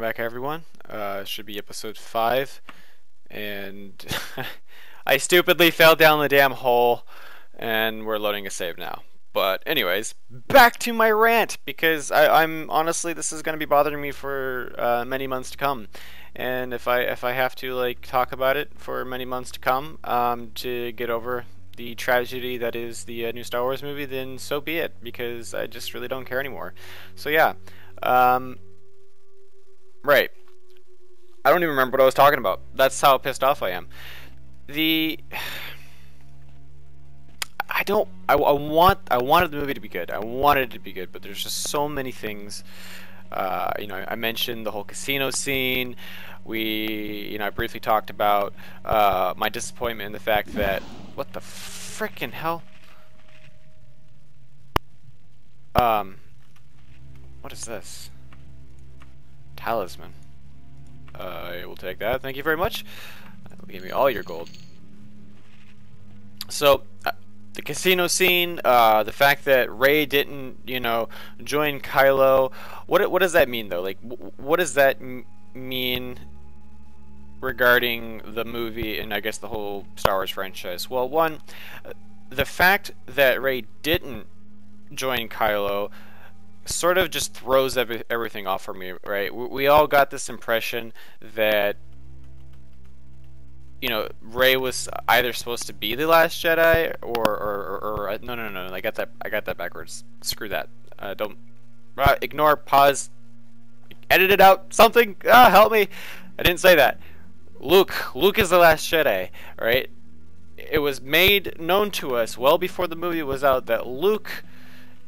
back, everyone. Should be episode 5, and I stupidly fell down the damn hole, and we're loading a save now. But anyways, back to my rant because I'm honestly this is going to be bothering me for many months to come, and if I have to like talk about it for many months to come to get over the tragedy that is the new Star Wars movie, then so be it because I just really don't care anymore. So yeah. Um, Right. I don't even remember what I was talking about. That's how pissed off I am. The I don't I wanted the movie to be good. I wanted it to be good, but there's just so many things. I mentioned the whole casino scene. I briefly talked about my disappointment in the fact that what the frickin' hell? Um, what is this? Talisman. I will take that. Thank you very much. Give me all your gold. So, the casino scene, the fact that Rey didn't, join Kylo. What does that mean, though? Like, what does that mean regarding the movie and I guess the whole Star Wars franchise? Well, one, the fact that Rey didn't join Kylo sort of just throws everything off for me, right? We all got this impression that Rey was either supposed to be the last Jedi or no, I got that backwards. Screw that. Don't ignore, pause, edit it out, something. Help me. I didn't say that. Luke is the last Jedi, right? It was made known to us well before the movie was out that Luke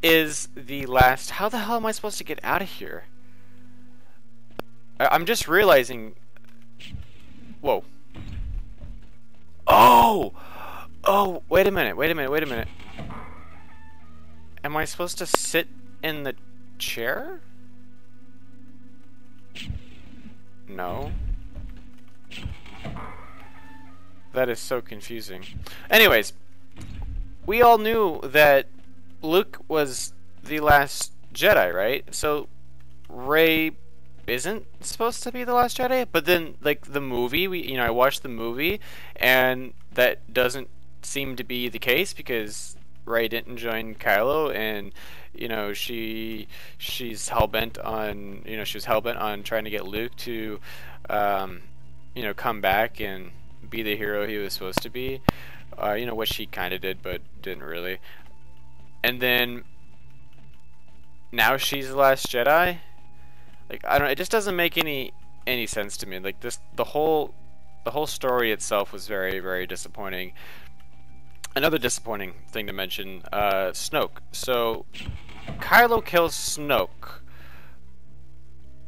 is the last. How the hell am I supposed to get out of here? I'm just realizing. Whoa. Oh, wait a minute. Am I supposed to sit in the chair? No. That is so confusing. Anyways, we all knew that Luke was the last Jedi, right? So Rey isn't supposed to be the last Jedi, but then like the movie, I watched the movie and that doesn't seem to be the case because Rey didn't join Kylo and she's hell-bent on she was hell-bent on trying to get Luke to come back and be the hero he was supposed to be, which he kind of did but didn't really. And then now she's the last Jedi. Like I don't. It just doesn't make any sense to me. Like the whole story itself was very, very disappointing. Another disappointing thing to mention, Snoke. So Kylo kills Snoke.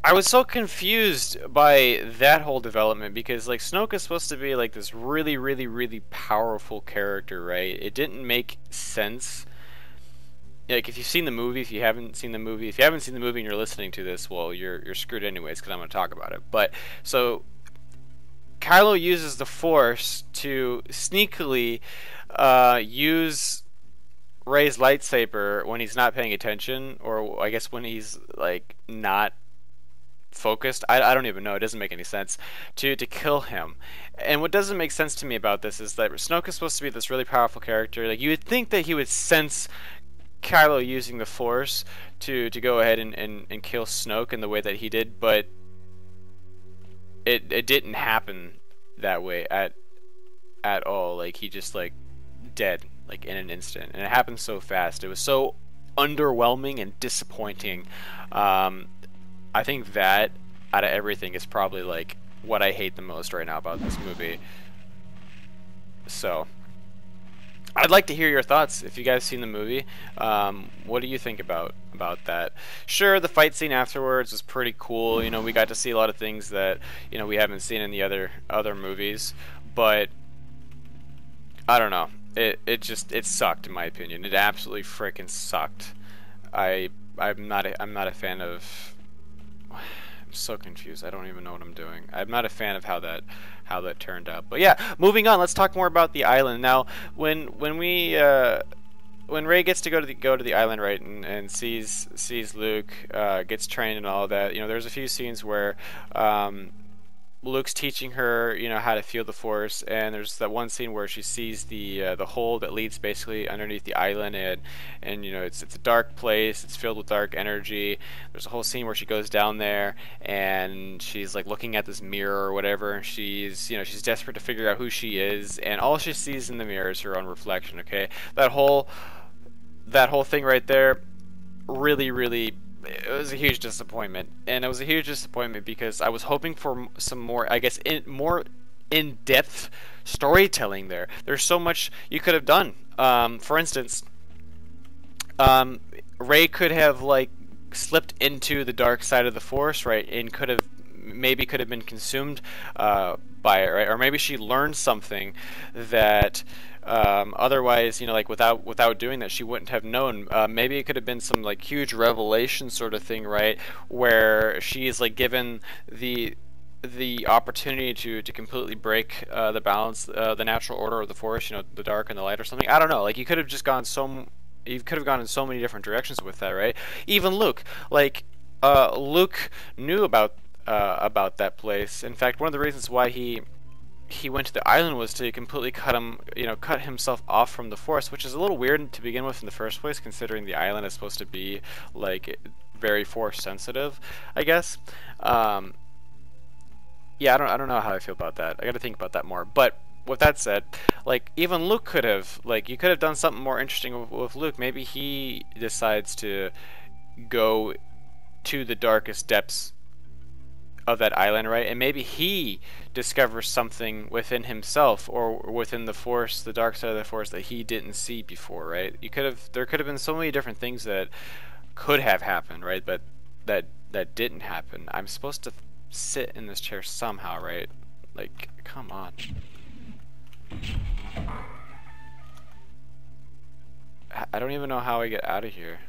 I was so confused by that whole development because like Snoke is supposed to be like this really, really, really powerful character, right? It didn't make sense. Like if you've seen the movie, if you haven't seen the movie and you're listening to this, well, you're screwed anyways because I'm going to talk about it. But so Kylo uses the Force to sneakily use Rey's lightsaber when he's not paying attention, or I guess when he's like not focused. I don't even know. It doesn't make any sense to kill him. And what doesn't make sense to me about this is that Snoke is supposed to be this really powerful character. Like you would think that he would sense Kylo using the Force to go ahead and kill Snoke in the way that he did, but it didn't happen that way at all. Like he just like dead like in an instant, and it happened so fast. It was so underwhelming and disappointing. I think that out of everything is probably like what I hate the most right now about this movie. So I'd like to hear your thoughts if you guys seen the movie. What do you think about that? Sure, the fight scene afterwards was pretty cool. We got to see a lot of things that we haven't seen in the other movies, but I don't know. It sucked in my opinion. It absolutely freaking sucked. I'm not a fan of. I'm so confused. I don't even know what I'm doing. I'm not a fan of how that turned out. But yeah, moving on. Let's talk more about the island now. When we when Rey gets to go to the island, right, and sees Luke, gets trained and all of that. You know, there's a few scenes where um, Luke's teaching her, you know, how to feel the Force, and there's that one scene where she sees the hole that leads basically underneath the island, and you know, it's a dark place, it's filled with dark energy. There's a whole scene where she goes down there and she's like looking at this mirror or whatever, and she's desperate to figure out who she is, and all she sees in the mirror is her own reflection. Okay, that whole thing right there, really, it was a huge disappointment, and it was a huge disappointment because I was hoping for some more, I guess, more in-depth storytelling there. There's so much you could have done. For instance, Rey could have like slipped into the dark side of the Force, right, and could have been consumed by it, right, or maybe she learned something that otherwise, you know, like without doing that, she wouldn't have known. Maybe it could have been some like huge revelation sort of thing, right, where she's like given the opportunity to completely break the balance, the natural order of the Force, you know, the dark and the light or something. I don't know. Like you could have gone in so many different directions with that, right? Even Luke, like Luke knew about that place. In fact, one of the reasons why he went to the island was to completely cut himself off from the Force, which is a little weird to begin with in the first place, considering the island is supposed to be like very Force sensitive, I guess. Yeah, I don't know how I feel about that. I got to think about that more. But with that said, like even Luke could have, like, you could have done something more interesting with Luke. Maybe he decides to go to the darkest depths of that island, right? And maybe he discovers something within himself or within the Force, the dark side of the Force, that he didn't see before, right? There could have been so many different things that could have happened, right? But that didn't happen. I'm supposed to sit in this chair somehow, right? Like, come on. I don't even know how I get out of here.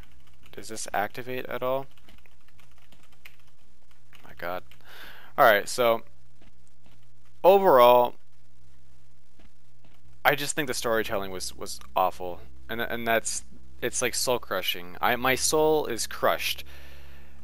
Does this activate at all? Oh my god. Alright, so overall, I just think the storytelling was awful. And it's like soul crushing. My soul is crushed.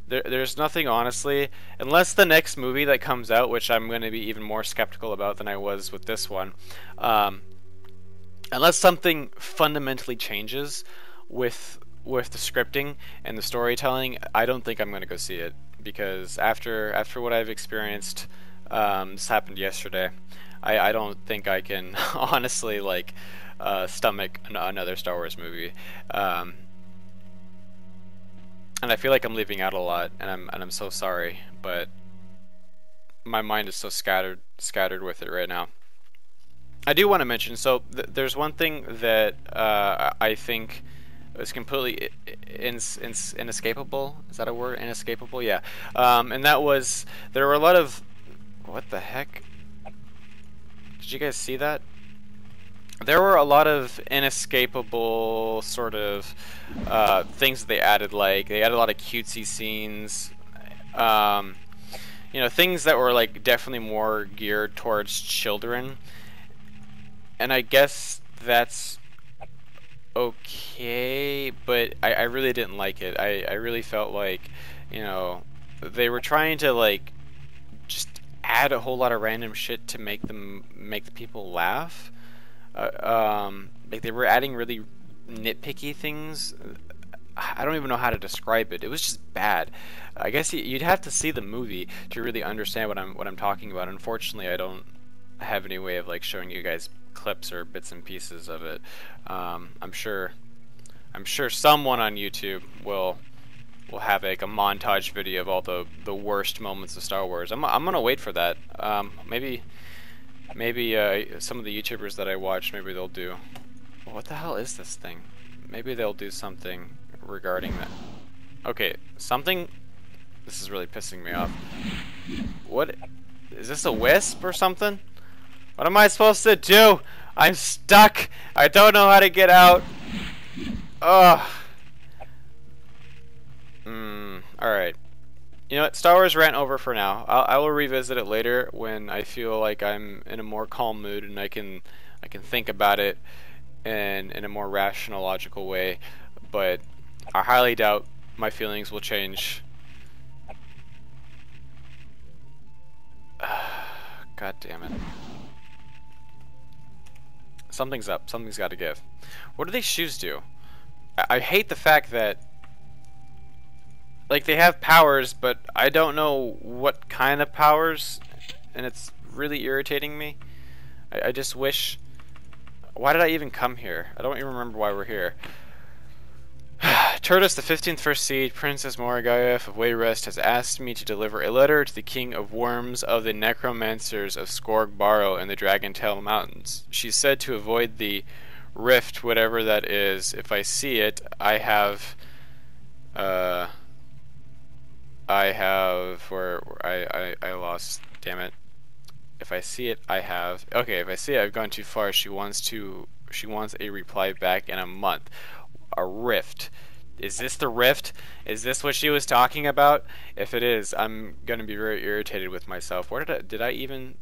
There's nothing, honestly, unless the next movie that comes out, which I'm going to be even more skeptical about than I was with this one, unless something fundamentally changes with the scripting and the storytelling, I don't think I'm going to go see it, because after what I've experienced, this happened yesterday, I don't think I can honestly like stomach another Star Wars movie. And I feel like I'm leaving out a lot, and I'm so sorry, but my mind is so scattered with it right now. I do want to mention, so there's one thing that I think is completely inescapable. Is that a word? Inescapable? Yeah. And that was, there were a lot of, what the heck? Did you guys see that? There were a lot of inescapable sort of things that they added. Like they added a lot of cutesy scenes, you know, things that were like definitely more geared towards children. And I guess that's okay, but I really didn't like it. I really felt like, you know, they were trying to like just add a whole lot of random shit to make the people laugh. Like they were adding really nitpicky things. I don't even know how to describe it. It was just bad. I guess you'd have to see the movie to really understand what I'm talking about. Unfortunately, I don't have any way of like showing you guys clips or bits and pieces of it. I'm sure someone on YouTube will have like a montage video of all the worst moments of Star Wars. I'm gonna wait for that. Maybe some of the YouTubers that I watch, maybe they'll do. What the hell is this thing? Maybe they'll do something regarding that. Okay, something. This is really pissing me off. What? Is this a wisp or something? What am I supposed to do? I'm stuck. I don't know how to get out. Ugh. Alright. You know what? Star Wars rant over for now. I will revisit it later when I feel like I'm in a more calm mood and I can think about it in a more rational, logical way, but I highly doubt my feelings will change. God damn it. Something's up. Something's got to give. What do these shoes do? I hate the fact that, like, they have powers, but I don't know what kind of powers, and it's really irritating me. I just wish... Why did I even come here? I don't even remember why we're here. Turtus, the 15th First Seed, Princess Moragaev of Wayrest, has asked me to deliver a letter to the King of Worms of the Necromancers of Skorg Barrow in the Dragontail Mountains. She's said to avoid the rift, whatever that is. If I see it, I have... I lost... Damn it. If I see it, I have... Okay, if I see it, I've gone too far. She wants a reply back in a month. A rift. Is this the rift? Is this what she was talking about? If it is, I'm gonna be very irritated with myself. Where did I even...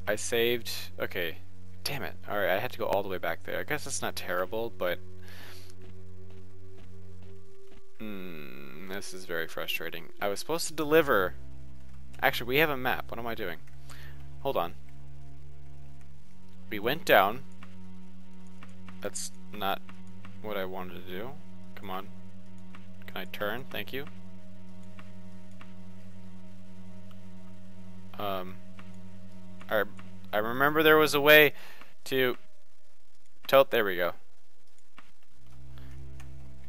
I saved... Okay. Damn it. Alright, I had to go all the way back there. I guess it's not terrible, but... this is very frustrating. I was supposed to deliver... Actually, we have a map. What am I doing? Hold on. We went down. That's not what I wanted to do. Come on. Can I turn? Thank you. I remember there was a way to tilt. There we go.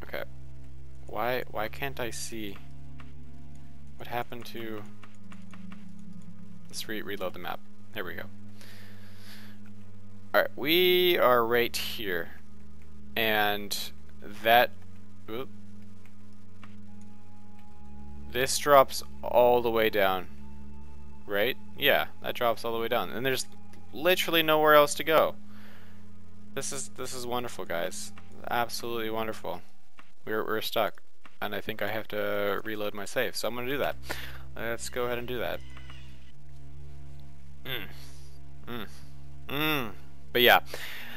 Okay. Why can't I see? What happened to... Let's reload the map. There we go. Alright, we are right here. And that... Oop, this drops all the way down. Right? Yeah, that drops all the way down. And there's literally nowhere else to go. This is wonderful, guys. Absolutely wonderful. We're stuck. And I think I have to reload my save. So I'm gonna do that. Let's go ahead and do that. But yeah,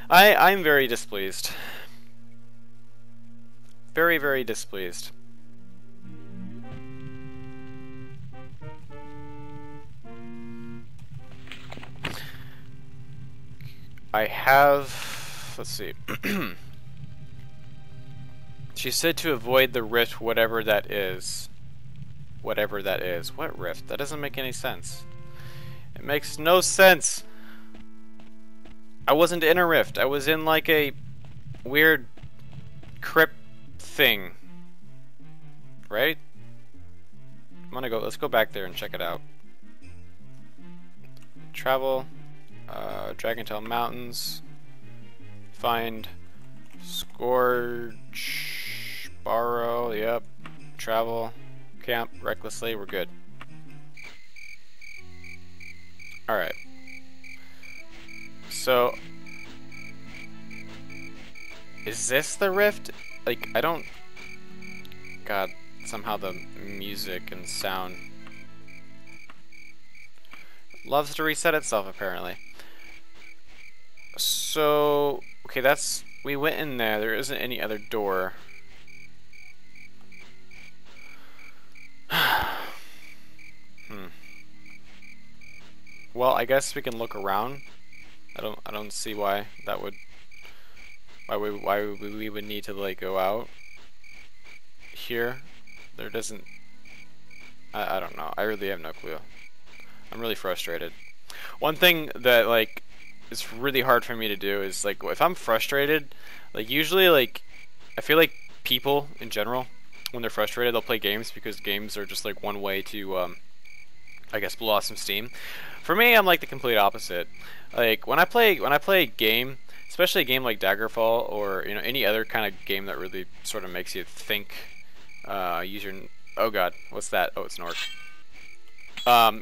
I'm very displeased. Very, very displeased. I have... Let's see. She said to avoid the rift, whatever that is. Whatever that is. What rift? That doesn't make any sense. It makes no sense. I wasn't in a rift. I was in like a weird crypt thing. Right? Let's go back there and check it out. Travel. Dragontail Mountains. Find Scourge Barrow. Yep. Travel. Camp recklessly. We're good. Alright. So, is this the rift? Like, I don't... God, somehow the music and sound loves to reset itself, apparently. So, okay, that's... We went in there. There isn't any other door. Well, I guess we can look around. I don't see why that would... Why we would need to, like, go out here. There doesn't... I don't know. I really have no clue. I'm really frustrated. One thing that, like, is really hard for me to do is, like, if I'm frustrated, like, usually, like, I feel like people in general, when they're frustrated, they'll play games because games are just, like, one way to, I guess, blow off some steam. For me, I'm like the complete opposite. Like, when I play a game, especially a game like Daggerfall, or, you know, any other kind of game that really sort of makes you think, use your... Oh god, what's that? Oh, it's an orc.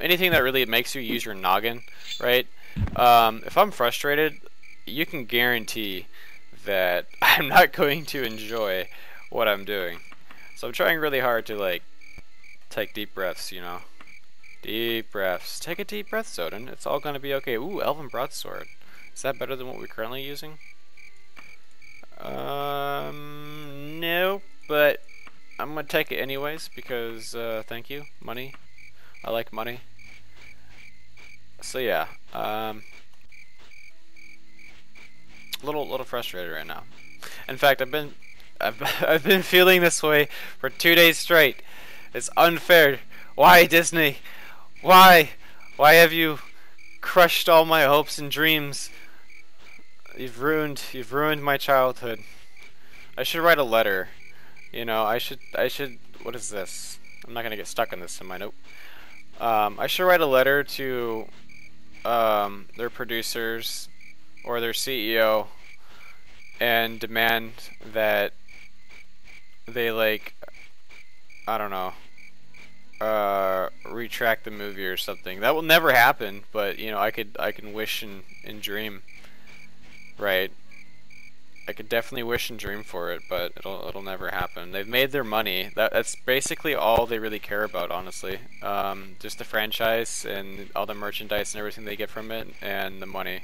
Anything that really makes you use your noggin, right? If I'm frustrated, you can guarantee that I'm not going to enjoy what I'm doing. So I'm trying really hard to, like, take deep breaths, you know. Deep breaths. Take a deep breath, Soden. It's all gonna be okay. Ooh, Elven Broadsword. Is that better than what we're currently using? No, but I'm gonna take it anyways because thank you, money. I like money. So yeah, little frustrated right now. In fact, I've been feeling this way for 2 days straight. It's unfair. Why, Disney? Why? Why have you crushed all my hopes and dreams? You've ruined my childhood. I should write a letter. You know, I should. What is this? I'm not gonna get stuck on this in my note. I should write a letter to their producers or their CEO and demand that they like, I don't know, retract the movie or something. That will never happen, but you know, I can wish and dream, right? I could definitely wish and dream for it, but it'll never happen. They've made their money. That's basically all they really care about, honestly. Just the franchise and all the merchandise and everything they get from it, and the money.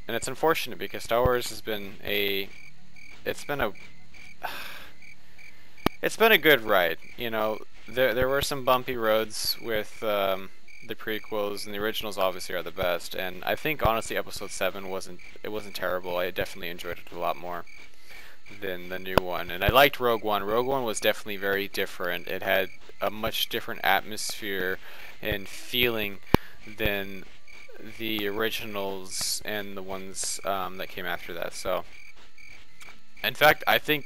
And it's unfortunate because Star Wars has been it's been a it's been a good ride. You know, there were some bumpy roads with the prequels, and the originals obviously are the best. And I think honestly, Episode 7 wasn't terrible. I definitely enjoyed it a lot more than the new one. And I liked Rogue One. Rogue One was definitely very different. It had a much different atmosphere and feeling than the originals and the ones that came after that. So, in fact, I think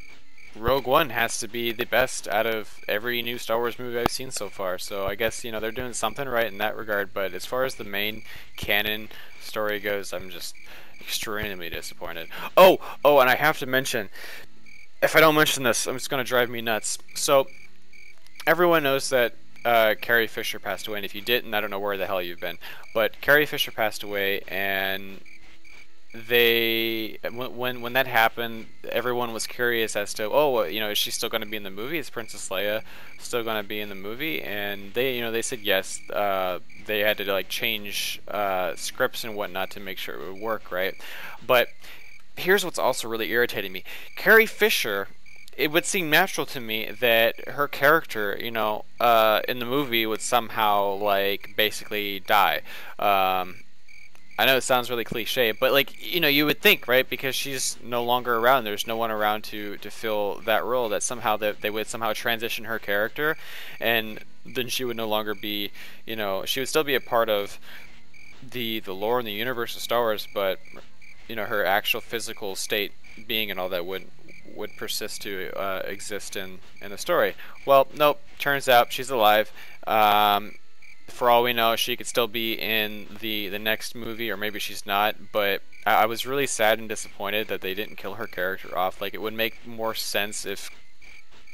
Rogue One has to be the best out of every new Star Wars movie I've seen so far. So I guess, you know, they're doing something right in that regard. But as far as the main canon story goes, I'm just extremely disappointed. Oh, and I have to mention, if I don't mention this, it's going to drive me nuts. So everyone knows that Carrie Fisher passed away, and if you didn't, I don't know where the hell you've been. But Carrie Fisher passed away, and when that happened, everyone was curious as to, oh, you know, is she still going to be in the movie? Is Princess Leia still going to be in the movie? And they, you know, they said yes. They had to like change scripts and whatnot to make sure it would work, right? But here's what's also really irritating me: Carrie Fisher. It would seem natural to me that her character, you know, in the movie would somehow like basically die. I know it sounds really cliche, but like, you know, you would think, right? Because she's no longer around. There's no one around to fill that role. That somehow they would somehow transition her character, and then she would no longer be, you know, she would still be a part of the lore and the universe of Star Wars, but you know, her actual physical state, being and all that would persist to exist in the story. Well, nope. Turns out she's alive. For all we know, she could still be in the next movie, or maybe she's not. But I was really sad and disappointed that they didn't kill her character off. Like, it would make more sense if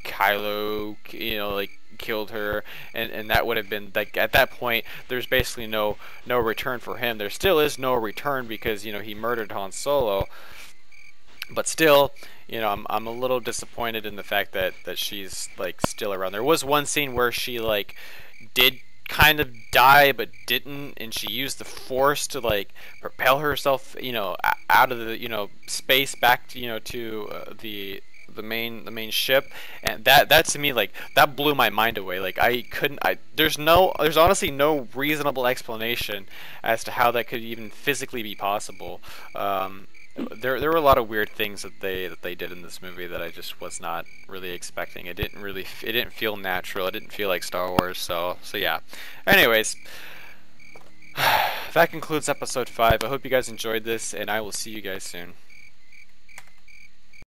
Kylo, you know, like killed her, and that would have been like, at that point there's basically no return for him. There still is no return because, you know, he murdered Han Solo. But still, you know, I'm a little disappointed in the fact that she's like still around. There was one scene where she like did kind of die but didn't, and she used the Force to like propel herself, you know, out of the, you know, space back to, you know, to the main ship. And that to me, like, that blew my mind away. Like, there's honestly no reasonable explanation as to how that could even physically be possible. There were a lot of weird things that they did in this movie that I just was not really expecting. It didn't feel natural. It didn't feel like Star Wars. So yeah. Anyways, that concludes episode 5. I hope you guys enjoyed this, and I will see you guys soon.